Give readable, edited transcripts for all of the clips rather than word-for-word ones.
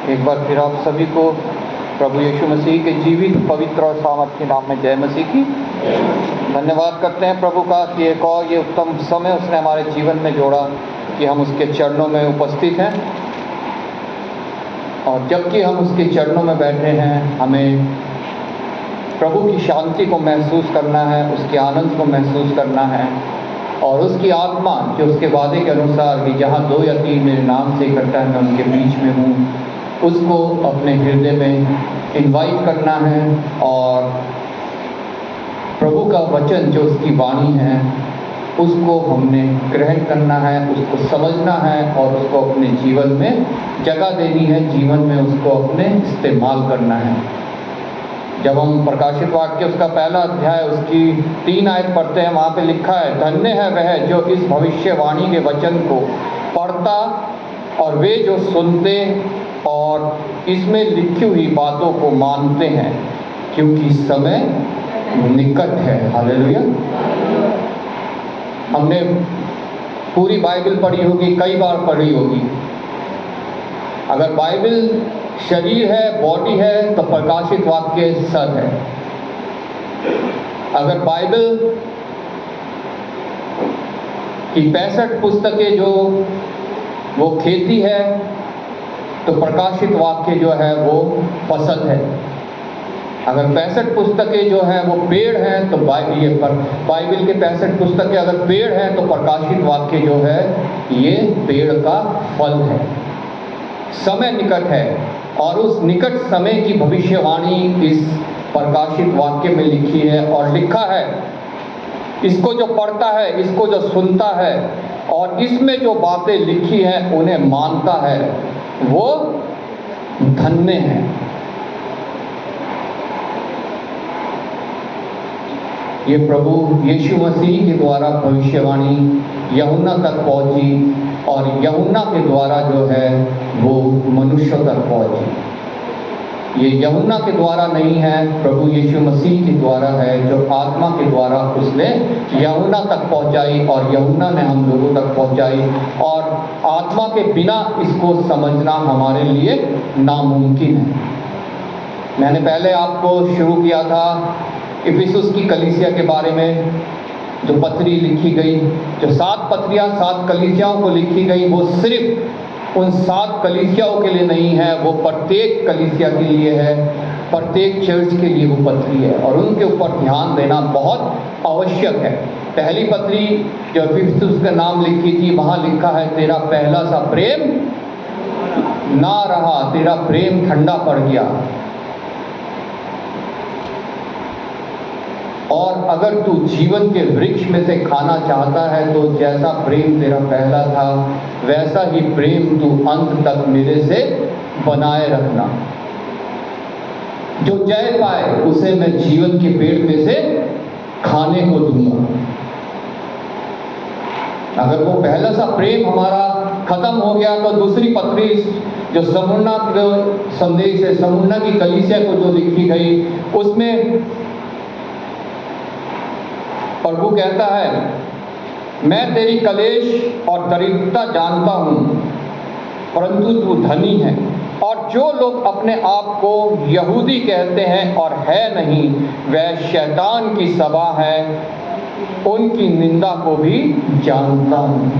एक बार फिर आप सभी को प्रभु यीशु मसीह के जीवित, पवित्र और सामर्थ्य नाम में जय मसीह की। धन्यवाद करते हैं प्रभु का कि एक और ये उत्तम समय उसने हमारे जीवन में जोड़ा कि हम उसके चरणों में उपस्थित हैं। और जबकि हम उसके चरणों में बैठे हैं, हमें प्रभु की शांति को महसूस करना है, उसके आनंद को महसूस करना है और उसकी आत्मा जो उसके वादे के अनुसार कि जहाँ 2 या 3 मेरे नाम से इकट्ठा है मैं उनके बीच में हूँ, उसको अपने हृदय में इनवाइट करना है। और प्रभु का वचन जो उसकी वाणी है उसको हमने ग्रहण करना है, उसको समझना है और उसको अपने जीवन में जगह देनी है, जीवन में उसको अपने इस्तेमाल करना है। जब हम प्रकाशित वाक्य उसका पहला अध्याय उसकी 3 आयत पढ़ते हैं, वहाँ पे लिखा है, धन्य है वह जो इस भविष्यवाणी के वचन को पढ़ता और वे जो सुनते और इसमें लिखी हुई बातों को मानते हैं, क्योंकि समय निकट है। हालेलुया। हमने पूरी बाइबल पढ़ी होगी, कई बार पढ़ी होगी। अगर बाइबल शरीर है, बॉडी है, तो प्रकाशित वाक्य सर है। अगर बाइबल की 65 पुस्तकें जो वो खेती है, तो प्रकाशित वाक्य जो है वो फसल है। अगर 65 पुस्तकें जो है वो पेड़ हैं, तो बाइबल के 65 पुस्तकें अगर पेड़ हैं, तो प्रकाशित वाक्य जो है ये पेड़ का फल है। समय निकट है और उस निकट समय की भविष्यवाणी इस प्रकाशित वाक्य में लिखी है। और लिखा है, इसको जो पढ़ता है, इसको जो सुनता है और इसमें जो बातें लिखी हैं उन्हें मानता है, वो धन्य है। ये प्रभु यीशु मसीह के द्वारा भविष्यवाणी यूहन्ना तक पहुंची और यूहन्ना के द्वारा जो है वो मनुष्यों तक पहुंची। ये यूहन्ना के द्वारा नहीं है, प्रभु यीशु मसीह के द्वारा है, जो आत्मा के द्वारा उसने यूहन्ना तक पहुंचाई और यूहन्ना ने हम लोगों तक पहुंचाई। और आत्मा के बिना इसको समझना हमारे लिए नामुमकिन है। मैंने पहले आपको शुरू किया था इफिसुस की कलीसिया के बारे में, जो पत्री लिखी गई, जो 7 पत्रियाँ 7 कलीसियाओं को लिखी गई, वो सिर्फ उन 7 कलीसियाओं के लिए नहीं है, वो प्रत्येक कलीसिया के लिए है, प्रत्येक चर्च के लिए वो पत्री है और उनके ऊपर ध्यान देना बहुत आवश्यक है। पहली पत्री जो इफिसुस का नाम लिखी थी, वहाँ लिखा है, तेरा पहला सा प्रेम ना रहा, तेरा प्रेम ठंडा पड़ गया। और अगर तू जीवन के वृक्ष में से खाना चाहता है, तो जैसा प्रेम तेरा पहला था वैसा ही प्रेम तू अंत तक मेरे से बनाए रखना। जो जय पाए उसे मैं जीवन के पेड़ में से खाने को दूंगा। अगर वो पहला सा प्रेम हमारा खत्म हो गया, तो दूसरी पत्री जो स्मुरना जो संदेश है, स्मुरना की कलीसिया को जो लिखी गई, उसमें प्रभु कहता है, मैं तेरी कलेश और दरिद्रता जानता हूँ, परंतु तू धनी है। और जो लोग अपने आप को यहूदी कहते हैं और है नहीं, वह शैतान की सभा है, उनकी निंदा को भी जानता हूँ।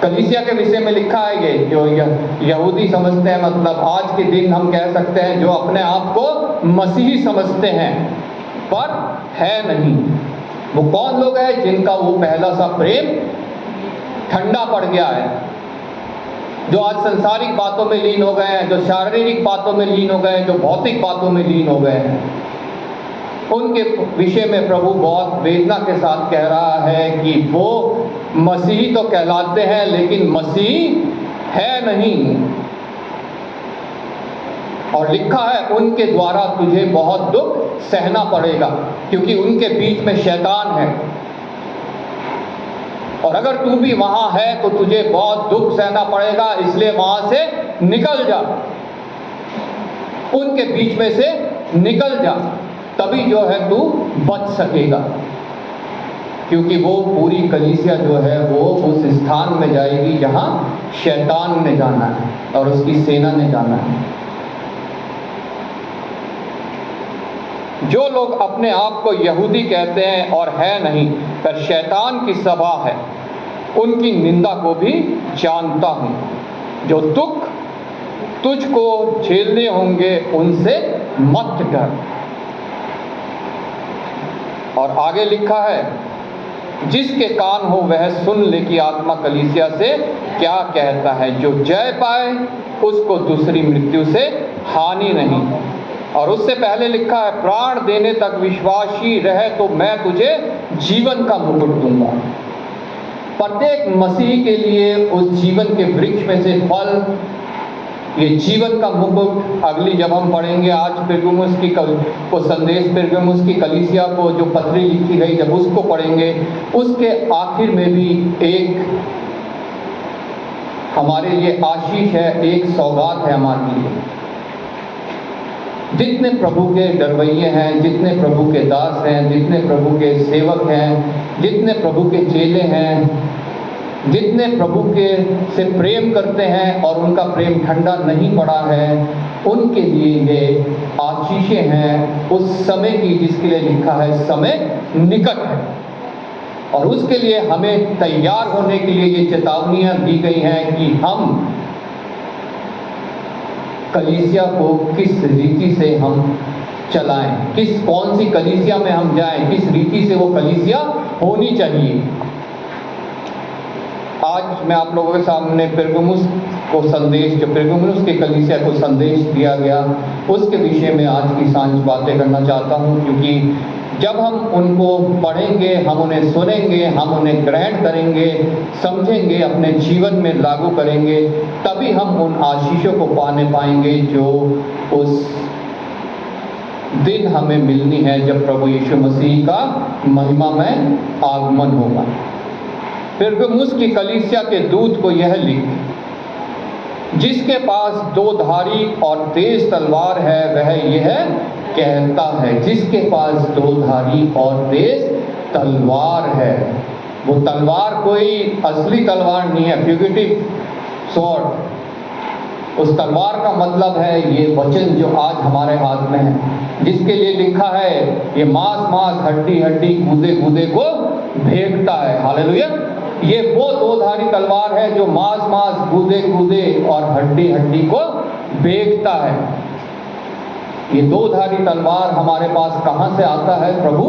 कलीसिया के विषय में लिखा है ये, जो यहूदी समझते हैं, मतलब आज के दिन हम कह सकते हैं जो अपने आप को मसीही समझते हैं पर है नहीं। वो कौन लोग हैं जिनका वो पहला सा प्रेम ठंडा पड़ गया है, जो आज सांसारिक बातों में लीन हो गए हैं, जो शारीरिक बातों में लीन हो गए हैं, जो भौतिक बातों में लीन हो गए हैं। उनके विषय में प्रभु बहुत वेदना के साथ कह रहा है कि वो मसीही तो कहलाते हैं लेकिन मसीह है नहीं। और लिखा है, उनके द्वारा तुझे बहुत दुख सहना पड़ेगा, क्योंकि उनके बीच में शैतान है। और अगर तू भी वहां है तो तुझे बहुत दुख सहना पड़ेगा, इसलिए वहां से निकल जा, उनके बीच में से निकल जा, तभी जो है तू बच सकेगा। क्योंकि वो पूरी कलीसिया जो है वो उस स्थान में जाएगी जहां शैतान ने जाना है और उसकी सेना ने जाना है। जो लोग अपने आप को यहूदी कहते हैं और है नहीं, पर शैतान की सभा है, उनकी निंदा को भी जानता हूं। जो दुख तुझको झेलने होंगे उनसे मत डर। और आगे लिखा है, जिसके कान हो वह सुन ले कि आत्मा कलीसिया से क्या कहता है। जो जय पाए उसको दूसरी मृत्यु से हानि नहीं। और उससे पहले लिखा है, प्राण देने तक विश्वासी रहे तो मैं तुझे जीवन का मुकुट दूंगा। प्रत्येक मसीही के लिए उस जीवन के वृक्ष में से फल, ये जीवन का मुकुट, अगली जब हम पढ़ेंगे आज पिरगमुस की को संदेश, पिरगमुस की कलीसिया को जो पत्री लिखी गई, जब उसको पढ़ेंगे उसके आखिर में भी एक हमारे लिए आशीष है, एक सौगात है हमारे लिए। जितने प्रभु के डरवैये हैं, जितने प्रभु के दास हैं, जितने प्रभु के सेवक हैं, जितने प्रभु के चेले हैं, जितने प्रभु के से प्रेम करते हैं और उनका प्रेम ठंडा नहीं पड़ा है, उनके लिए ये आशीषें हैं उस समय की जिसके लिए लिखा है समय निकट है। और उसके लिए हमें तैयार होने के लिए ये चेतावनियां दी गई हैं कि हम कलीसिया को किस रीति से हम चलाएं, कौन सी कलीसिया में हम जाएं, किस रीति से वो कलीसिया होनी चाहिए। आज मैं आप लोगों के सामने पिरगमुस को संदेश, जो पिरगमुस के कलीसिया को संदेश दिया गया, उसके विषय में आज की सांझ बातें करना चाहता हूं। क्योंकि जब हम उनको पढ़ेंगे, हम उन्हें सुनेंगे, हम उन्हें ग्रहण करेंगे, समझेंगे, अपने जीवन में लागू करेंगे, तभी हम उन आशीषों को पाने पाएंगे जो उस दिन हमें मिलनी है जब प्रभु यीशु मसीह का महिमा में आगमन होगा। पिरगमुस की कलीसिया के दूत को यह लिख, जिसके पास दो धारी और तेज तलवार है वह यह कहता है। जिसके पास दो धारी और तेज तलवार है, वो तलवार कोई असली तलवार नहीं है, फ्यूगिटिव स्वॉर्ड। उस तलवार का मतलब है ये वचन जो आज हमारे हाथ में है, जिसके लिए लिखा है ये मांस मांस हड्डी हड्डी गूदे गूदे को भेंटता है। हालेलुया। ये वो दो धारी तलवार है जो मांस मांस गूदे गूदे और हड्डी हड्डी को बेचता है। ये दो धारी तलवार हमारे पास कहां से आता है? प्रभु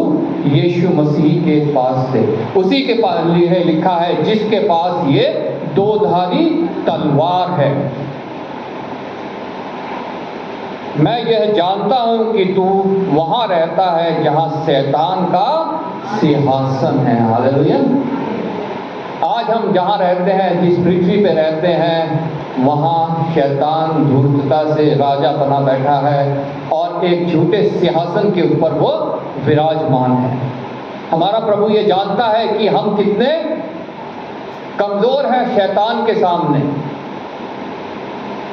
यीशु मसीह के पास से। उसी के पास लिए लिखा है जिसके पास ये दो धारी तलवार है। मैं यह जानता हूं कि तू वहां रहता है जहां शैतान का सिंहासन है। हालेलुया। आज हम जहाँ रहते हैं, जिस पृथ्वी पे रहते हैं, वहाँ शैतान धूर्तता से राजा बना बैठा है और एक झूठे सिंहासन के ऊपर वो विराजमान है। हमारा प्रभु ये जानता है कि हम कितने कमजोर हैं शैतान के सामने।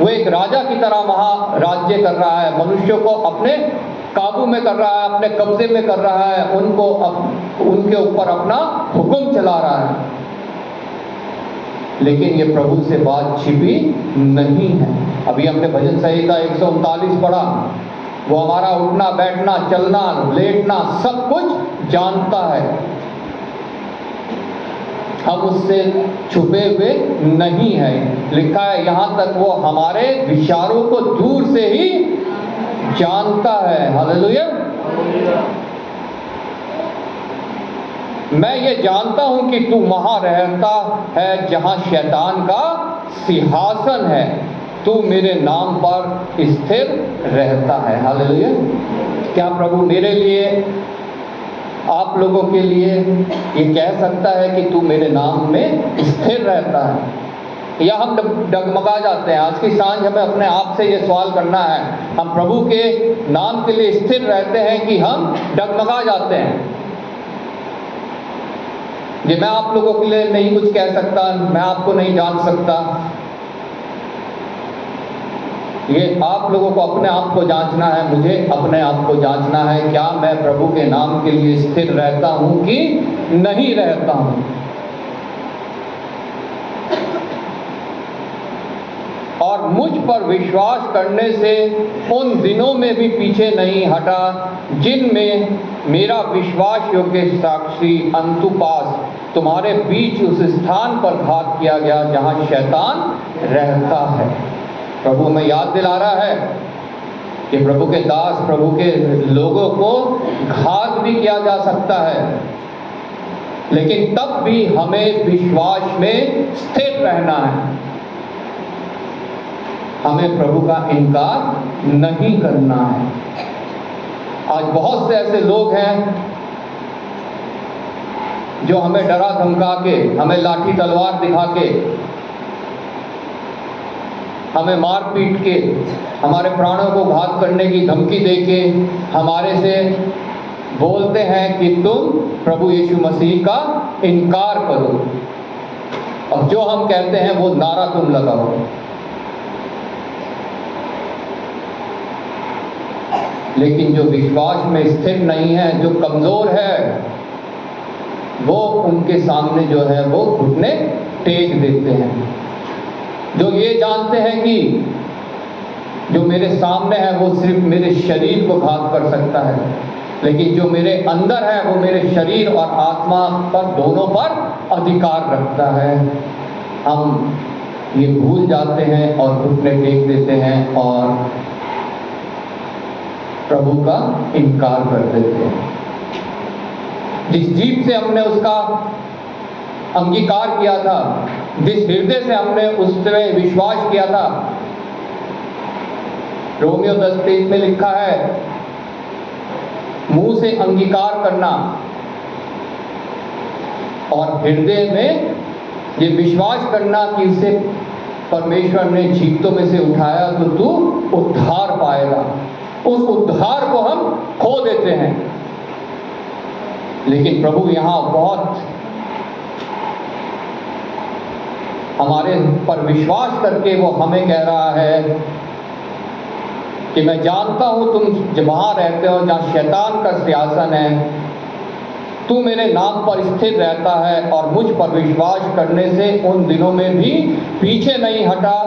वो एक राजा की तरह वहाँ राज्य कर रहा है, मनुष्यों को अपने काबू में कर रहा है, अपने कब्जे में कर रहा है, उनके ऊपर अपना हुक्म चला रहा है। लेकिन ये प्रभु से बात छिपी नहीं है। अभी हमने भजन संहिता 139 पढ़ा। वो हमारा उठना बैठना चलना लेटना सब कुछ जानता है। हम उससे छुपे हुए नहीं है। लिखा है यहाँ तक वो हमारे विचारों को दूर से ही जानता है। हालेलुया। मैं ये जानता हूं कि तू वहां रहता है जहां शैतान का सिंहासन है, तू मेरे नाम पर स्थिर रहता है। हालेलुया। क्या प्रभु मेरे लिए, आप लोगों के लिए ये कह सकता है कि तू मेरे नाम में स्थिर रहता है? या हम डगमगा जाते हैं? आज की सांझ हमें अपने आप से ये सवाल करना है, हम प्रभु के नाम के लिए स्थिर रहते हैं कि हम डगमगा जाते हैं? ये मैं आप लोगों के लिए नहीं कुछ कह सकता, मैं आपको नहीं जान सकता। ये आप लोगों को अपने आप को जांचना है, मुझे अपने आप को जांचना है। क्या मैं प्रभु के नाम के लिए स्थिर रहता हूं कि नहीं रहता हूं। और मुझ पर विश्वास करने से उन दिनों में भी पीछे नहीं हटा जिनमें मेरा विश्वास योग्य साक्षी अंतुपास तुम्हारे बीच उस स्थान पर घात किया गया जहां शैतान रहता है। प्रभु में याद दिला रहा है कि प्रभु के दास, प्रभु के लोगों को घात भी किया जा सकता है, लेकिन तब भी हमें विश्वास में स्थिर रहना है। हमें प्रभु का इनकार नहीं करना है। आज बहुत से ऐसे लोग हैं जो हमें डरा धमका के, हमें लाठी तलवार दिखा के, हमें मार पीट के, हमारे प्राणों को घात करने की धमकी दे के हमारे से बोलते हैं कि तुम प्रभु यीशु मसीह का इनकार करो, और जो हम कहते हैं वो नारा तुम लगाओ। लेकिन जो विश्वास में स्थिर नहीं है, जो कमजोर है, वो उनके सामने जो है वो घुटने टेक देते हैं। जो ये जानते हैं कि जो मेरे सामने है वो सिर्फ मेरे शरीर को घात कर सकता है, लेकिन जो मेरे अंदर है वो मेरे शरीर और आत्मा पर, दोनों पर अधिकार रखता है। हम ये भूल जाते हैं और घुटने टेक देते हैं और प्रभु का इनकार कर देते हैं। जिस जीभ से हमने उसका अंगीकार किया था, जिस हृदय से हमने उसमें विश्वास किया था, रोमियो 10:23 में लिखा है, मुंह से अंगीकार करना और हृदय में ये विश्वास करना कि इसे परमेश्वर ने जीवितों में से उठाया तो तू उद्धार पाएगा। उस उद्धार को हम खो देते हैं। लेकिन प्रभु यहाँ बहुत हमारे पर विश्वास करके वो हमें कह रहा है कि मैं जानता हूं तुम वहां रहते हो जहां शैतान का सिंहासन है, तू मेरे नाम पर स्थिर रहता है और मुझ पर विश्वास करने से उन दिनों में भी पीछे नहीं हटा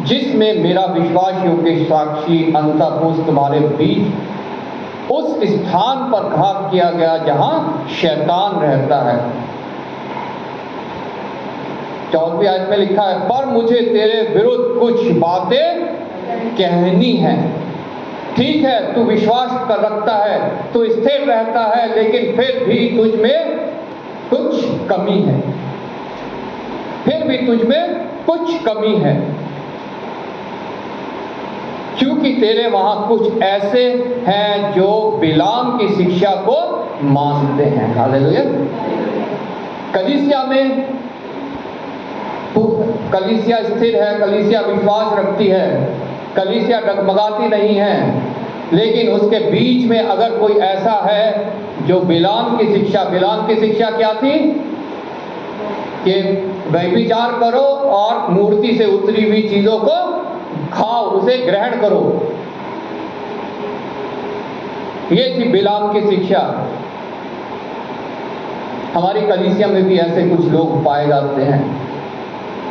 जिसमें मेरा विश्वास योग्य साक्षी अंतपुरुष तुम्हारे बीच उस स्थान पर घात किया गया जहां शैतान रहता है। 14वीं आयत में लिखा है, पर मुझे तेरे विरुद्ध कुछ बातें कहनी है। ठीक है, तू विश्वास कर रखता है, तू स्थिर रहता है, लेकिन फिर भी तुझ में कुछ कमी है, फिर भी तुझ में कुछ कमी है, क्योंकि तेरे वहां कुछ ऐसे हैं जो बिलाम की शिक्षा को मानते हैं। हालेलुया। कलीसिया में कलीसिया स्थिर है, कलीसिया विश्वास रखती है, कलीसिया डगमगाती नहीं है, लेकिन उसके बीच में अगर कोई ऐसा है जो बिलाम की शिक्षा क्या थी कि व्यभिचार करो और मूर्ति से उतरी हुई चीजों को खाओ, उसे ग्रहण करो, ये थी बिलाम की शिक्षा। हमारी कलीसिया में भी ऐसे कुछ लोग पाए जाते हैं।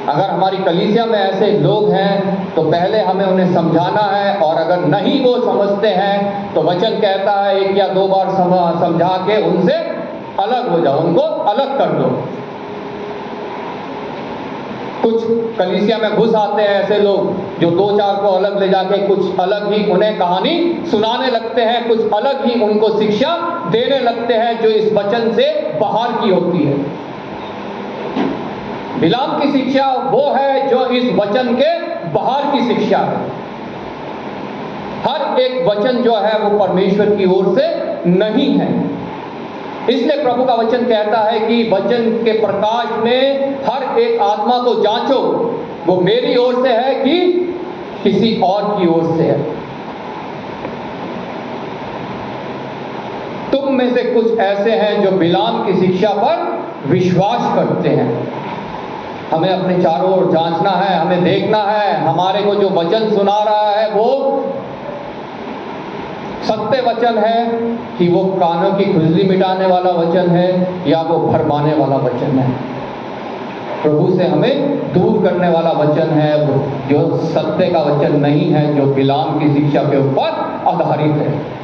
अगर हमारी कलीसिया में ऐसे लोग हैं तो पहले हमें उन्हें समझाना है, और अगर नहीं वो समझते हैं तो वचन कहता है 1 या 2 बार समझा के उनसे अलग हो जाओ, उनको अलग कर दो। कुछ कलीसिया में घुस आते हैं ऐसे लोग जो 2-4 को अलग ले जाके कुछ अलग ही उन्हें कहानी सुनाने लगते हैं, कुछ अलग ही उनको शिक्षा देने लगते हैं जो इस वचन से बाहर की होती है। बिलाम की शिक्षा वो है जो इस वचन के बाहर की शिक्षा है। हर एक वचन जो है वो परमेश्वर की ओर से नहीं है। इसलिए प्रभु का वचन कहता है कि वचन के प्रकाश में हर एक आत्मा को जांचो, वो मेरी ओर से है कि किसी और की ओर से है। तुम में से कुछ ऐसे हैं जो बिलाम की शिक्षा पर विश्वास करते हैं। हमें अपने चारों ओर जांचना है, हमें देखना है हमारे को जो वचन सुना रहा है वो सत्य वचन है कि वो कानों की खुजली मिटाने वाला वचन है या वो भरमाने वाला वचन है, प्रभु से हमें दूर करने वाला वचन है, वो जो सत्य का वचन नहीं है, जो बिलाम की शिक्षा के ऊपर आधारित है।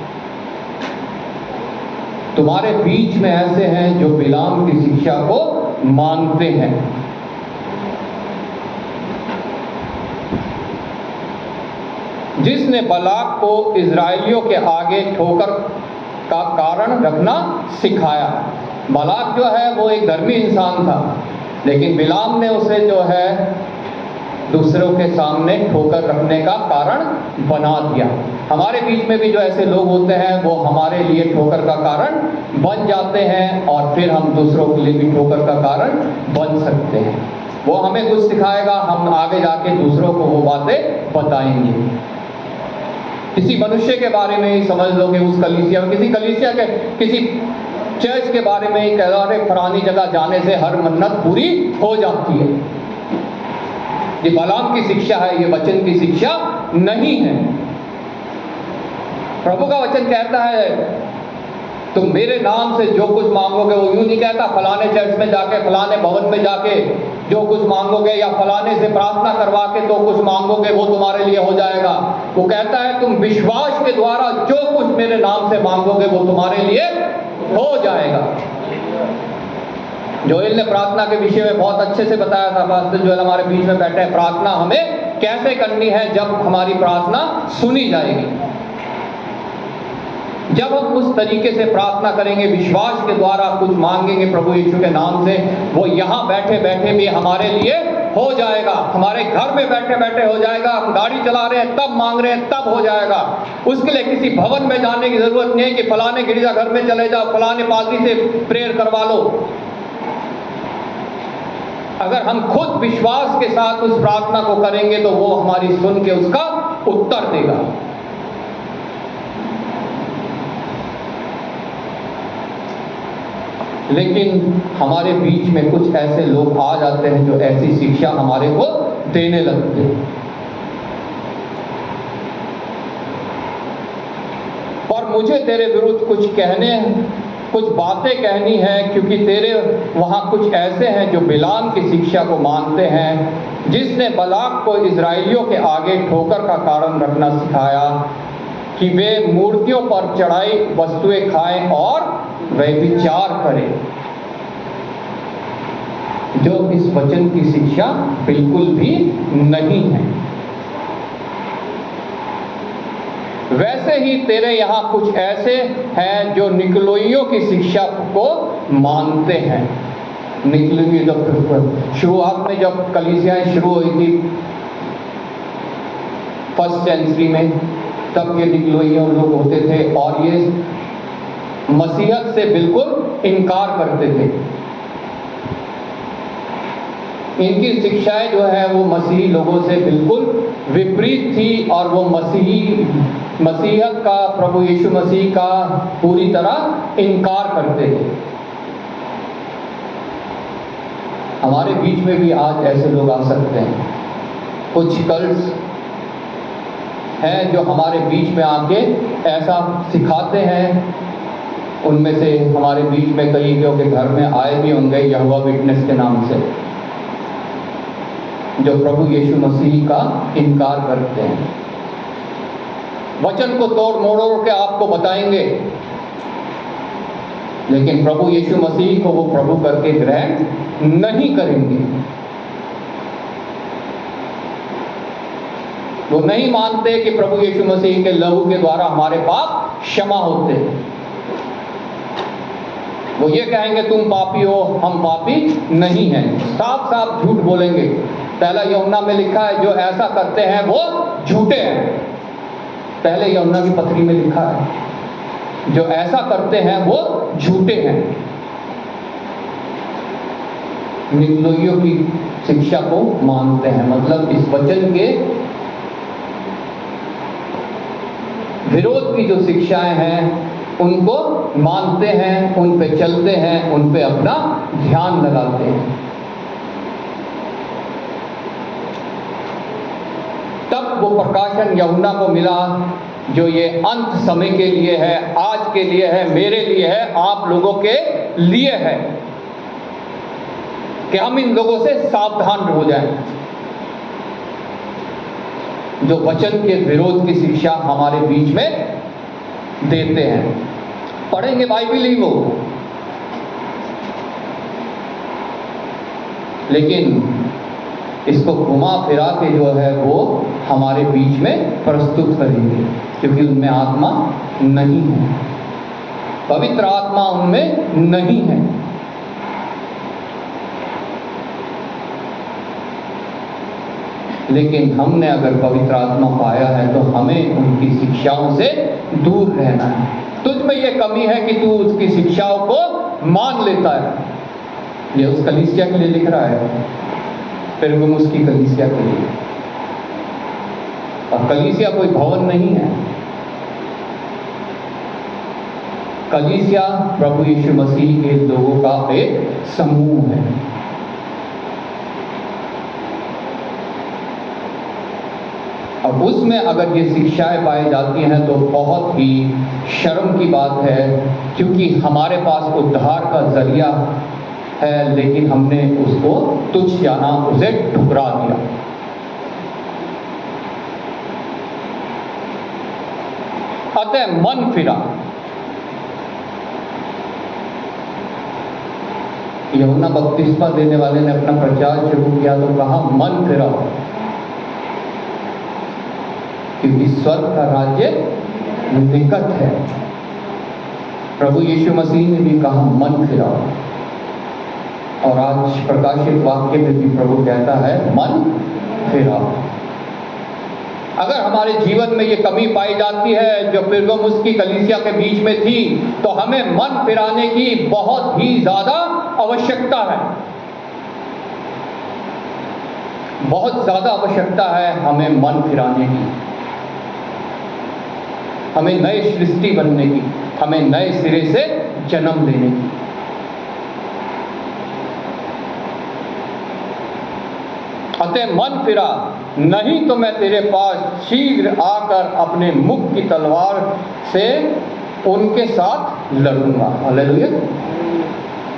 तुम्हारे बीच में ऐसे हैं जो बिलाम की शिक्षा को मानते हैं। जिसने बलाक को इजराइलियों के आगे ठोकर का कारण रखना सिखाया। बलाक जो है वो एक धर्मी इंसान था, लेकिन बिलाम ने उसे जो है दूसरों के सामने ठोकर रखने का कारण बना दिया। हमारे बीच में भी जो ऐसे लोग होते हैं वो हमारे लिए ठोकर का कारण बन जाते हैं और फिर हम दूसरों के लिए भी ठोकर का कारण बन सकते हैं। वो हमें कुछ सिखाएगा, हम आगे जाके दूसरों को वो बातें बताएंगे। किसी मनुष्य के बारे में ही समझ लो कि उस कलीसिया में किसी चर्च के बारे में ही कह रहा है फलानी जगह जाने से हर मन्नत पूरी हो जाती है। ये बलाम की शिक्षा है, ये वचन की शिक्षा नहीं है। प्रभु का वचन कहता है तुम मेरे नाम से जो कुछ मांगोगे, वो यूं नहीं कहता फलाने चर्च में जाके, फलाने भवन में जाके जो कुछ मांगोगे या फलाने से प्रार्थना करवा के तो कुछ मांगोगे वो तुम्हारे लिए हो जाएगा। वो कहता है तुम विश्वास के द्वारा जो कुछ मेरे नाम से मांगोगे वो तुम्हारे लिए हो जाएगा। जोएल ने प्रार्थना के विषय में बहुत अच्छे से बताया था। पास्टर जोएल हमारे बीच में बैठे हैं। प्रार्थना हमें कैसे करनी है जब हमारी प्रार्थना सुनी जाएगी। जब हम उस तरीके से प्रार्थना करेंगे, विश्वास के द्वारा कुछ मांगेंगे प्रभु यीशु के नाम से, वो यहाँ बैठे बैठे भी हमारे लिए हो जाएगा। हमारे घर में बैठे बैठे हो जाएगा। हम गाड़ी चला रहे हैं तब मांग रहे हैं तब हो जाएगा। उसके लिए किसी भवन में जाने की जरूरत नहीं है कि फलाने गिरजा घर में चले जाओ, फलाने पादरी से प्रेयर करवा लो। अगर हम खुद विश्वास के साथ उस प्रार्थना को करेंगे तो वो हमारी सुन के उसका उत्तर देगा। लेकिन हमारे बीच में कुछ ऐसे लोग आ जाते हैं जो ऐसी शिक्षा हमारे को देने लगते हैं। और मुझे तेरे विरुद्ध कुछ बातें कहनी है, क्योंकि तेरे वहाँ कुछ ऐसे हैं जो बिलाम की शिक्षा को मानते हैं, जिसने बलाक को इजराइलियों के आगे ठोकर का कारण रखना सिखाया कि वे मूर्तियों पर चढ़ाई वस्तुएं खाएं और व्यभिचार करें। जो इस वचन की शिक्षा बिल्कुल भी नहीं है। वैसे ही तेरे यहाँ कुछ ऐसे हैं जो निकलोइयों की शिक्षा को मानते हैं। निकलोई जब शुरुआत में जब कलीसियाएं शुरू हुई थी फर्स्ट सेंचुरी में, तब ये निकलोइयों लोग होते थे और ये मसीहत से बिल्कुल इनकार करते थे। इनकी शिक्षाएं जो है वो मसीही लोगों से बिल्कुल विपरीत थी और वो मसीहत का, प्रभु यीशु मसीह का पूरी तरह इनकार करते थे। हमारे बीच में भी आज ऐसे लोग आ सकते हैं। कुछ कल्ट्स हैं जो हमारे बीच में आके ऐसा सिखाते हैं। उनमें से हमारे बीच में कई के घर में आए भी होंगे यहोवा विटनेस के नाम से, जो प्रभु यीशु मसीह का इनकार करते हैं। वचन को तोड़ मोड़ के आपको बताएंगे, लेकिन प्रभु यीशु मसीह को वो प्रभु करके ग्रहण नहीं करेंगे। वो नहीं मानते कि प्रभु यीशु मसीह के लहू के द्वारा हमारे पाप क्षमा होते हैं। वो ये कहेंगे तुम पापी हो, हम पापी नहीं हैं। साफ साफ झूठ बोलेंगे। पहला यूहन्ना में लिखा है जो ऐसा करते हैं वो झूठे हैं। पहले यूहन्ना की पत्री में लिखा है जो ऐसा करते हैं वो झूठे हैं। निकलोइयों की शिक्षा को मानते हैं, मतलब इस वचन के विरोध की जो शिक्षाएं हैं उनको मानते हैं, उन पे चलते हैं, उन पे अपना ध्यान लगाते हैं। तब वो प्रकाशन यूहन्ना को मिला जो ये अंत समय के लिए है, आज के लिए है, मेरे लिए है, आप लोगों के लिए है कि हम इन लोगों से सावधान हो जाएं, जो वचन के विरोध की शिक्षा हमारे बीच में देते हैं। पढ़ेंगे बाइबल ही वो, लेकिन इसको घुमा फिरा के जो है वो हमारे बीच में प्रस्तुत करेंगे, क्योंकि उनमें आत्मा नहीं है, पवित्र आत्मा उनमें नहीं है। लेकिन हमने अगर पवित्र आत्मा पाया है तो हमें उनकी शिक्षाओं से दूर रहना है। तुझ में यह कमी है कि तू उसकी शिक्षाओं को मान लेता है। ये उस कलीसिया के लिए लिख रहा है, पेरगमुस की कलीसिया के लिए। और कलीसिया कोई भवन नहीं है, कलीसिया प्रभु यीशु मसीह के लोगों का एक समूह है। अब उसमें अगर ये शिक्षाएं पाई जाती हैं तो बहुत ही शर्म की बात है, क्योंकि हमारे पास उद्धार का जरिया है, लेकिन हमने उसको तुच्छ जाना, उसे ठुकरा दिया। अतः मन फिरा। यूहन्ना बपतिस्मा देने वाले ने अपना प्रचार शुरू किया तो कहा मन फिरा, क्योंकि स्वर्ग का राज्य निकट है। प्रभु यीशु मसीह ने भी कहा मन फिराओ, और आज प्रकाशित वाक्य में भी प्रभु कहता है मन फिराओ। अगर हमारे जीवन में ये कमी पाई जाती है जो पेरगमुस की कलीसिया के बीच में थी, तो हमें मन फिराने की बहुत ही ज्यादा आवश्यकता है, बहुत ज्यादा आवश्यकता है हमें मन फिराने की, हमें नए सृष्टि बनने की, हमें नए सिरे से जन्म लेने की। अतः मन फिरा, नहीं तो मैं तेरे पास शीघ्र आकर अपने मुख की तलवार से उनके साथ लड़ूंगा। हालेलुया।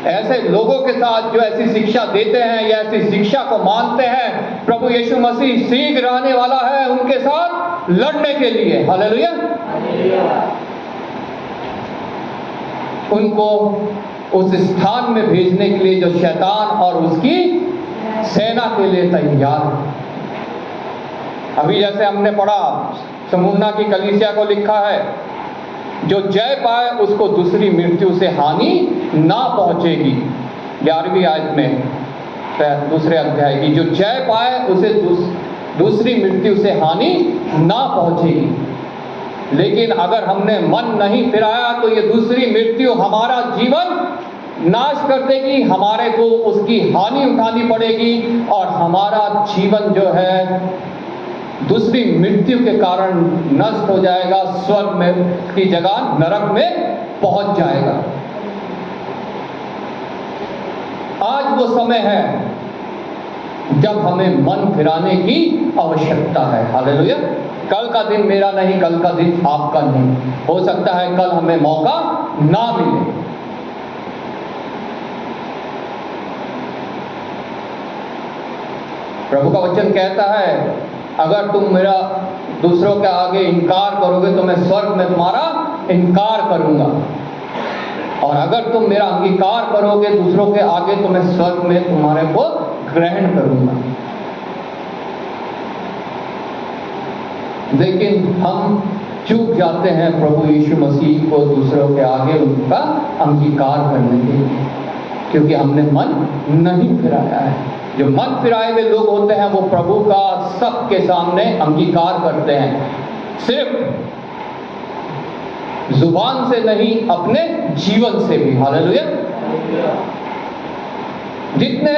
ऐसे लोगों के साथ जो ऐसी शिक्षा देते हैं या ऐसी शिक्षा को मानते हैं, प्रभु यीशु मसीह शीघ्र आने वाला है उनके साथ लड़ने के लिए। हालेलुया। उनको उस स्थान में भेजने के लिए जो शैतान और उसकी सेना के लिए तैयार है। अभी जैसे हमने पढ़ा, स्मुरना की कलीसिया को लिखा है, जो जय पाए उसको दूसरी मृत्यु से हानि ना पहुंचेगी। 11वीं आयत में दूसरे अध्याय की, जो जय पाए उसे दूसरी मृत्यु से हानि ना पहुंचेगी। लेकिन अगर हमने मन नहीं फिराया तो ये दूसरी मृत्यु हमारा जीवन नाश कर देगी, हमारे को उसकी हानि उठानी पड़ेगी और हमारा जीवन जो है दूसरी मृत्यु के कारण नष्ट हो जाएगा, स्वर्ग में की जगह नरक में पहुंच जाएगा। आज वो समय है जब हमें मन फिराने की आवश्यकता है। हालेलुया। कल का दिन मेरा नहीं, कल का दिन आपका नहीं। हो सकता है कल हमें मौका ना मिले। प्रभु का वचन कहता है, अगर तुम मेरा दूसरों के आगे इनकार करोगे तो मैं स्वर्ग में तुम्हारा इनकार करूंगा, और अगर तुम मेरा अंगीकार करोगे दूसरों के आगे तो मैं स्वर्ग में तुम्हारे को ग्रहण करूंगा। लेकिन हम चूक जाते हैं प्रभु यीशु मसीह को दूसरों के आगे उनका अंगीकार करने के लिए, क्योंकि हमने मन नहीं फिराया है। जो मन फिराए हुए लोग होते हैं वो प्रभु का सबके सामने अंगीकार करते हैं, सिर्फ जुबान से नहीं, अपने जीवन से भी। हालेलुया। जितने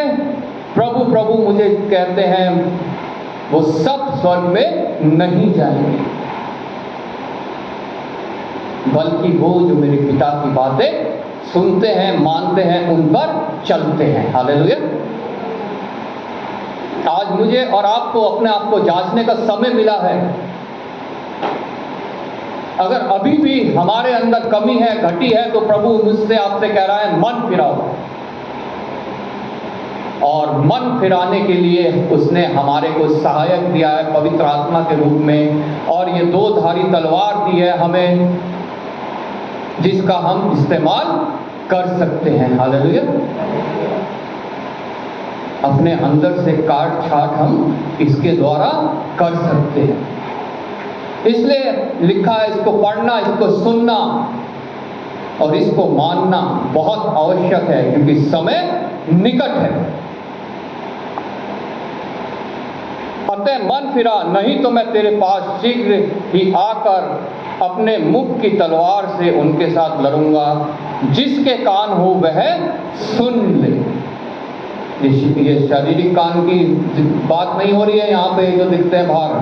प्रभु प्रभु मुझे कहते हैं वो सब स्वर्ग में नहीं जाएंगे, बल्कि वो जो मेरे पिता की बातें सुनते हैं, मानते हैं, उन पर चलते हैं। हालेलुया। आज मुझे और आपको अपने आप को जांचने का समय मिला है अगर अभी भी हमारे अंदर कमी है, घटी है, तो प्रभु मुझसे आपसे कह रहा है मन फिराओ। और मन फिराने के लिए उसने हमारे को सहायक दिया है पवित्र आत्मा के रूप में, और ये दो धारी तलवार दी है हमें, जिसका हम इस्तेमाल कर सकते हैं। हालेलुया। अपने अंदर से काट छाट हम इसके द्वारा कर सकते हैं। इसलिए लिखा है इसको पढ़ना, इसको सुनना और इसको मानना बहुत आवश्यक है, क्योंकि समय निकट है। अतः मन फिरा, नहीं तो मैं तेरे पास शीघ्र ही आकर अपने मुख की तलवार से उनके साथ लड़ूंगा। जिसके कान हो वह सुन ले। ये शारीरिक कान की बात नहीं हो रही है यहाँ पे जो दिखते हैं बाहर,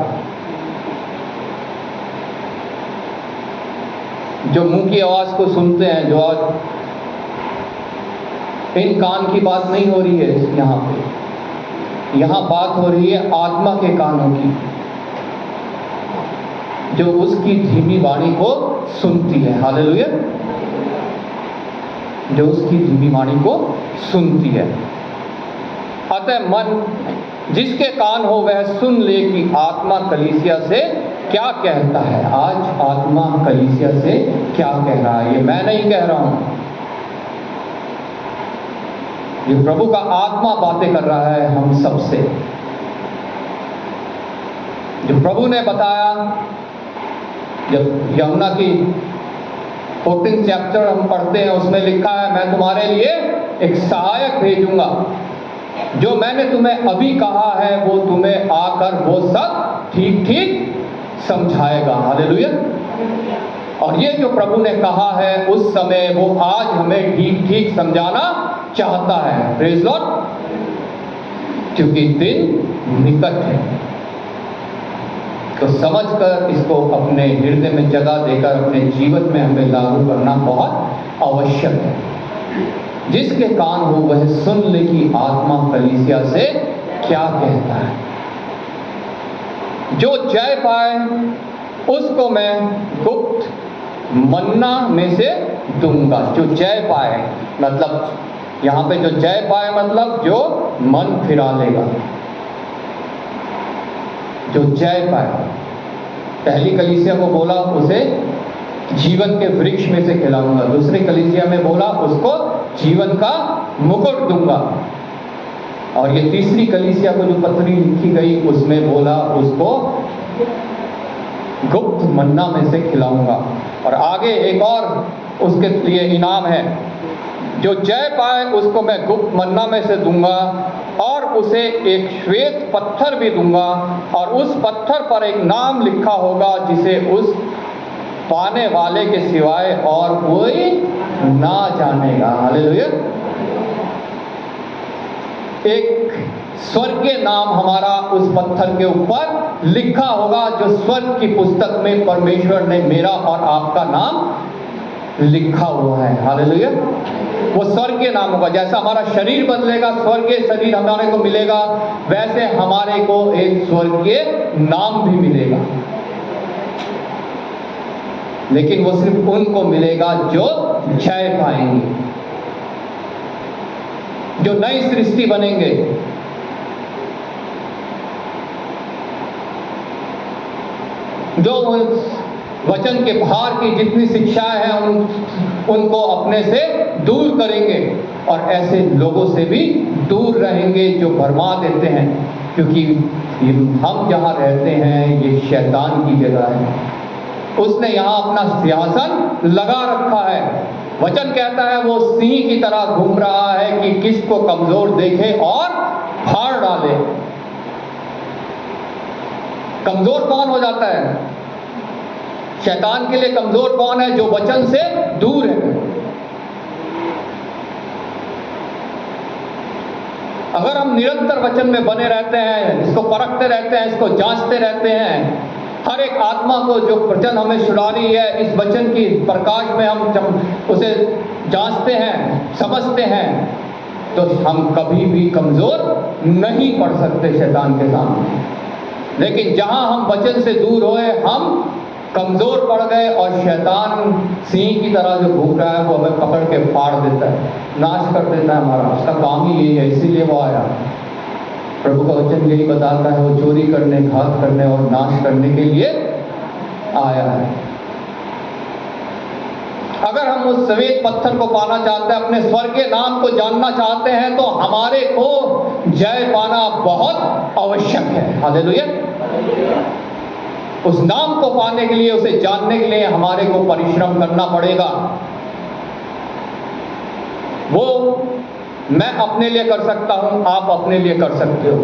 जो मुंह की आवाज को सुनते हैं, जो आज इन कान की बात नहीं हो रही है यहाँ पे। यहाँ बात हो रही है आत्मा के कानों की, जो उसकी धीमी वाणी को सुनती है। हालेलुया। जो उसकी धीमी वाणी को सुनती है। अतः मन, जिसके कान हो वह सुन ले कि आत्मा कलीसिया से क्या कहता है। आज आत्मा कलीसिया से क्या कह रहा है, ये मैं नहीं कह रहा हूं, ये प्रभु का आत्मा बातें कर रहा है हम सबसे। जो प्रभु ने बताया, जब यूहन्ना की 14 चैप्टर हम पढ़ते हैं, उसमें लिखा है मैं तुम्हारे लिए एक सहायक भेजूंगा, जो मैंने तुम्हें अभी कहा है वो तुम्हें आकर वो सब ठीक ठीक समझाएगा। हालेलुया। और ये जो प्रभु ने कहा है उस समय, वो आज हमें ठीक ठीक समझाना चाहता है। Praise Lord. क्योंकि दिन निकट है, तो समझकर इसको अपने हृदय में जगह देकर अपने जीवन में हमें लागू करना बहुत आवश्यक है। जिसके कान हो वह सुन ले कि आत्मा कलीसिया से क्या कहता है। जो जय पाए उसको मैं गुप्त मन्ना में से दूंगा। जो जय पाए मतलब, यहाँ पे जो जय पाए मतलब जो मन फिरा लेगा, जो जय पाए। पहली कलीसिया को बोला उसे जीवन के वृक्ष में से खिलाऊंगा, दूसरी कलीसिया में बोला उसको जीवन का मुकुट दूंगा, और ये तीसरी कलीसिया को जो पत्री लिखी गई उसमें बोला उसको गुप्त मन्ना में से खिलाऊंगा। और आगे एक और उसके लिए इनाम है, जो जय पाए उसको मैं गुप्त मन्ना में से दूंगा, और उसे एक श्वेत पत्थर भी दूंगा, और उस पत्थर पर एक नाम लिखा होगा जिसे उस पाने वाले के सिवाय और कोई ना जानेगा। हालेलुया। एक स्वर्गीय नाम हमारा उस पत्थर के ऊपर लिखा होगा, जो स्वर्ग की पुस्तक में परमेश्वर ने मेरा और आपका नाम लिखा हुआ है। हालेलुया। वो स्वर्गीय नाम होगा। जैसा हमारा शरीर बदलेगा, स्वर्गीय शरीर हमारे को मिलेगा, वैसे हमारे को एक स्वर्गीय नाम भी मिलेगा। लेकिन वो सिर्फ उनको मिलेगा जो जय पाएंगे, जो नई सृष्टि बनेंगे, जो उस वचन के बाहर की जितनी शिक्षाएं हैं उनको अपने से दूर करेंगे, और ऐसे लोगों से भी दूर रहेंगे जो भरमा देते हैं। क्योंकि हम जहाँ रहते हैं ये शैतान की जगह है, उसने यहाँ अपना सिंहासन लगा रखा है। वचन कहता है वो सिंह की तरह घूम रहा है कि किसको कमजोर देखे और फाड़ डाले। कमजोर कौन हो जाता है? शैतान के लिए कमजोर कौन है? जो वचन से दूर है। अगर हम निरंतर वचन में बने रहते हैं, इसको परखते रहते हैं, इसको जांचते रहते हैं, हर एक आत्मा को जो वचन हमें छुड़ा रही है, इस वचन की प्रकाश में हम जब उसे जांचते हैं, समझते हैं, तो हम कभी भी कमजोर नहीं पड़ सकते शैतान के सामने। लेकिन जहां हम वचन से दूर होए, हम कमजोर पड़ गए और शैतान सिंह की तरह जो घूम रहा है वो हमें पकड़ के फाड़ देता है, नाश कर देता है हमारा। उसका काम ही यही है, इसीलिए वो आया। प्रभु का वचन यही बताता है, वो चोरी करने, घात करने और नाश करने के लिए आया है। अगर हम उस श्वेत पत्थर को पाना चाहते हैं, अपने स्वर्गीय नाम को जानना चाहते हैं, तो हमारे को जय पाना बहुत आवश्यक है। हालेलुया। उस नाम को पाने के लिए, उसे जानने के लिए हमारे को परिश्रम करना पड़ेगा। वो मैं अपने लिए कर सकता हूं, आप अपने लिए कर सकते हो।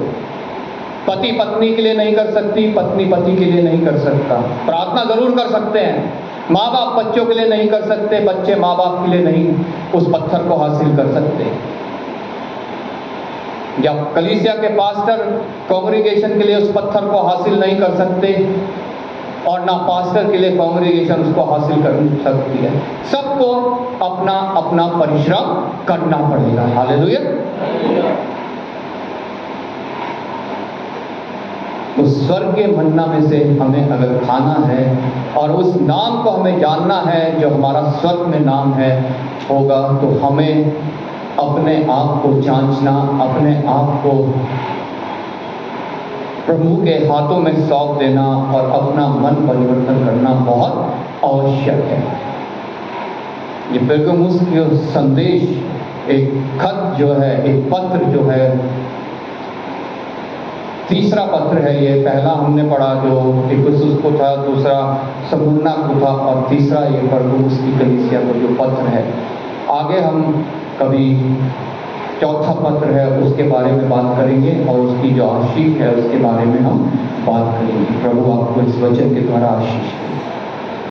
पति पत्नी के लिए नहीं कर सकती, पत्नी पति के लिए नहीं कर सकता। प्रार्थना जरूर कर सकते हैं। माँ बाप बच्चों के लिए नहीं कर सकते, बच्चे माँ बाप के लिए नहीं उस पत्थर को हासिल कर सकते। या कलीसिया के पास्टर कांग्रीगेशन के लिए उस पत्थर को हासिल नहीं कर सकते, और ना पास्टर के लिए कांग्रीगेशन उसको हासिल कर सकती है। सबको अपना अपना परिश्रम करना पड़ेगा। हालेलुया। उस स्वर्गीय मन्ना में से हमें अगर खाना है और उस नाम को हमें जानना है जो हमारा स्वर्ग में नाम है होगा, तो हमें अपने आप को जांचना, अपने आप को प्रभु के हाथों में सौंप देना और अपना मन परिवर्तन करना बहुत आवश्यक है। ये पेरगमुस के संदेश एक खत जो है, एक पत्र जो है, तीसरा पत्र है ये। पहला हमने पढ़ा जो इफिसुस को था, दूसरा स्मुरना को था, और तीसरा ये पेरगमुस की कलीसिया को जो पत्र है। आगे हम कभी चौथा पत्र है उसके बारे में बात करेंगे और उसकी जो आशीष है उसके बारे में हम बात करेंगे। प्रभु आपको इस वचन के द्वारा आशीष